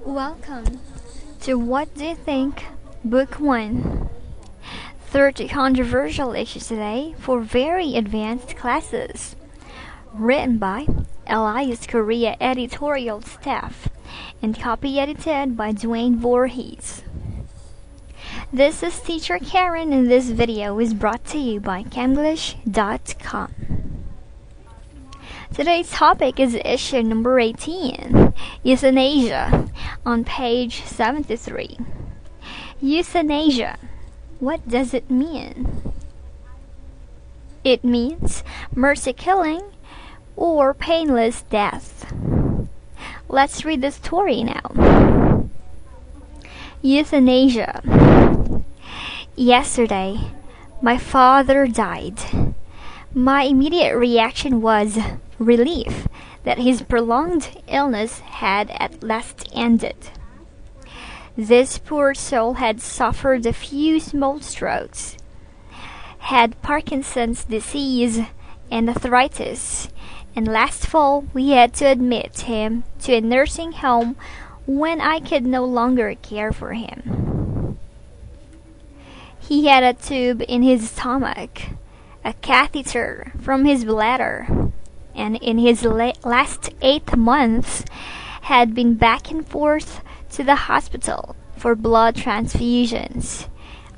Welcome to What Do You Think, Book 1. 30 controversial issues today for very advanced classes. Written by Elias Korea editorial staff and copy edited by Dwayne Voorhees. This is Teacher Karen and this video is brought to you by Camglish.com. Today's topic is issue number 18, Euthanasia, on page 73. Euthanasia. What does it mean? It means mercy killing or painless death. Let's read the story now. Euthanasia. Yesterday, my father died. My immediate reaction was relief that his prolonged illness had at last ended. This poor soul had suffered a few small strokes, had Parkinson's disease and arthritis, and last fall we had to admit him to a nursing home when I could no longer care for him. He had a tube in his stomach, a catheter from his bladder, and in his last 8 months had been back and forth to the hospital for blood transfusions,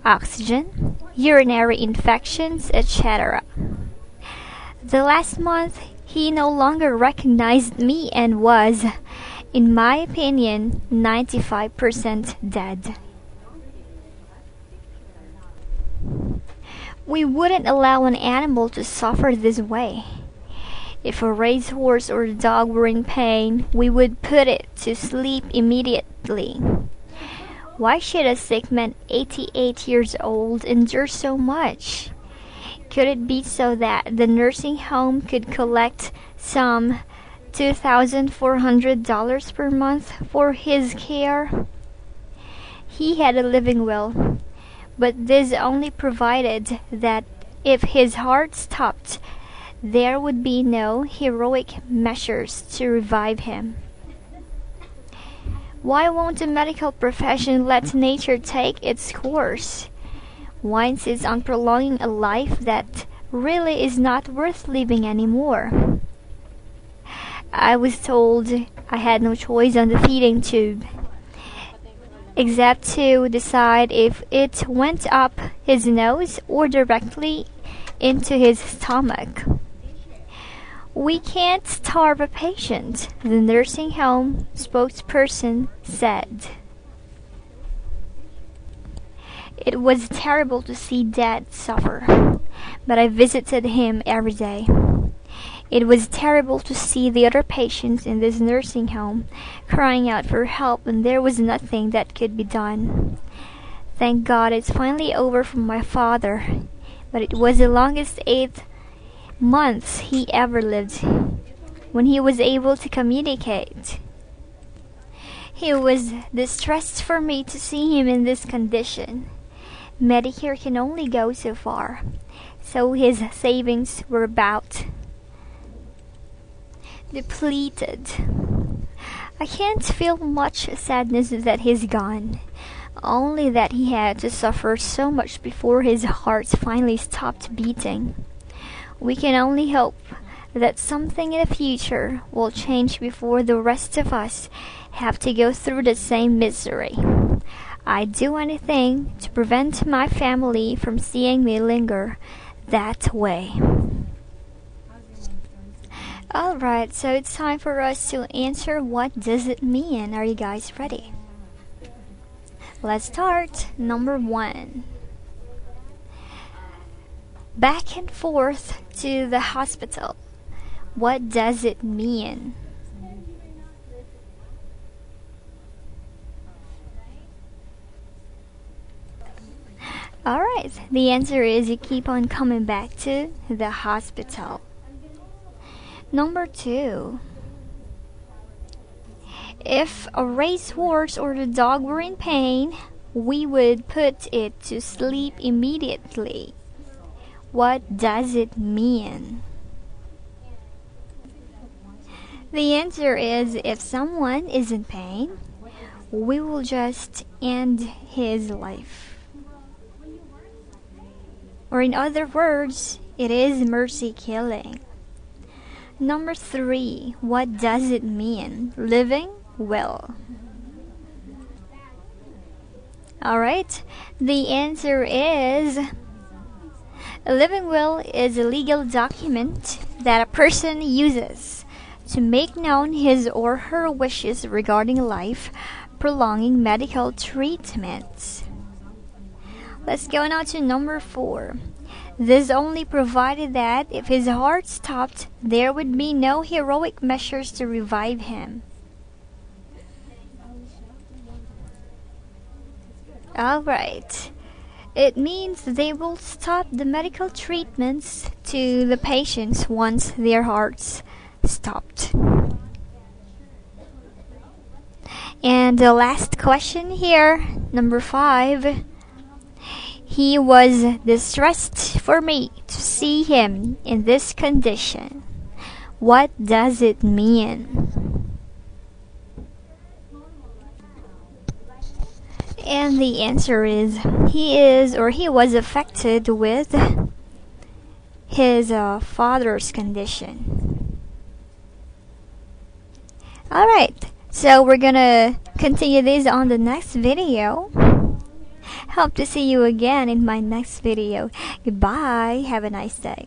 oxygen, urinary infections, etc. The last month he no longer recognized me and was, in my opinion, 95% dead. We wouldn't allow an animal to suffer this way. If a racehorse or a dog were in pain, we would put it to sleep immediately. Why should a sick man 88 years old endure so much? Could it be so that the nursing home could collect some $2,400 per month for his care? He had a living will, but this only provided that if his heart stopped, there would be no heroic measures to revive him. Why won't the medical profession let nature take its course? Why insist on prolonging a life that really is not worth living anymore? I was told I had no choice on the feeding tube, except to decide if it went up his nose or directly into his stomach. We can't starve a patient, the nursing home spokesperson said. It was terrible to see Dad suffer, but I visited him every day. It was terrible to see the other patients in this nursing home crying out for help, and there was nothing that could be done. Thank God it's finally over for my father, but it was the longest 8 months he ever lived when he was able to communicate. He was distressed for me to see him in this condition. Medicare can only go so far, so his savings were about depleted. I can't feel much sadness that he's gone, only that he had to suffer so much before his heart finally stopped beating. We can only hope that something in the future will change before the rest of us have to go through the same misery. I'd do anything to prevent my family from seeing me linger that way. Alright, so it's time for us to answer what does it mean. Are you guys ready? Let's start. Number 1. Back and forth to the hospital. What does it mean? Alright, the answer is you keep on coming back to the hospital. Number 2. If a racehorse or the dog were in pain, we would put it to sleep immediately. What does it mean? The answer is if someone is in pain, we will just end his life. Or in other words, it is mercy killing. Number 3, what does it mean? Living will. Alright, the answer is a living will is a legal document that a person uses to make known his or her wishes regarding life, prolonging medical treatments. Let's go now to number 4. This only provided that if his heart stopped, there would be no heroic measures to revive him. Alright. It means they will stop the medical treatments to the patients once their hearts stopped. And the last question here, number 5. He was distressed for me to see him in this condition. What does it mean? And the answer is he was affected with his father's condition. Alright, so we're gonna continue this on the next video. Hope to see you again in my next video. Goodbye. Have a nice day.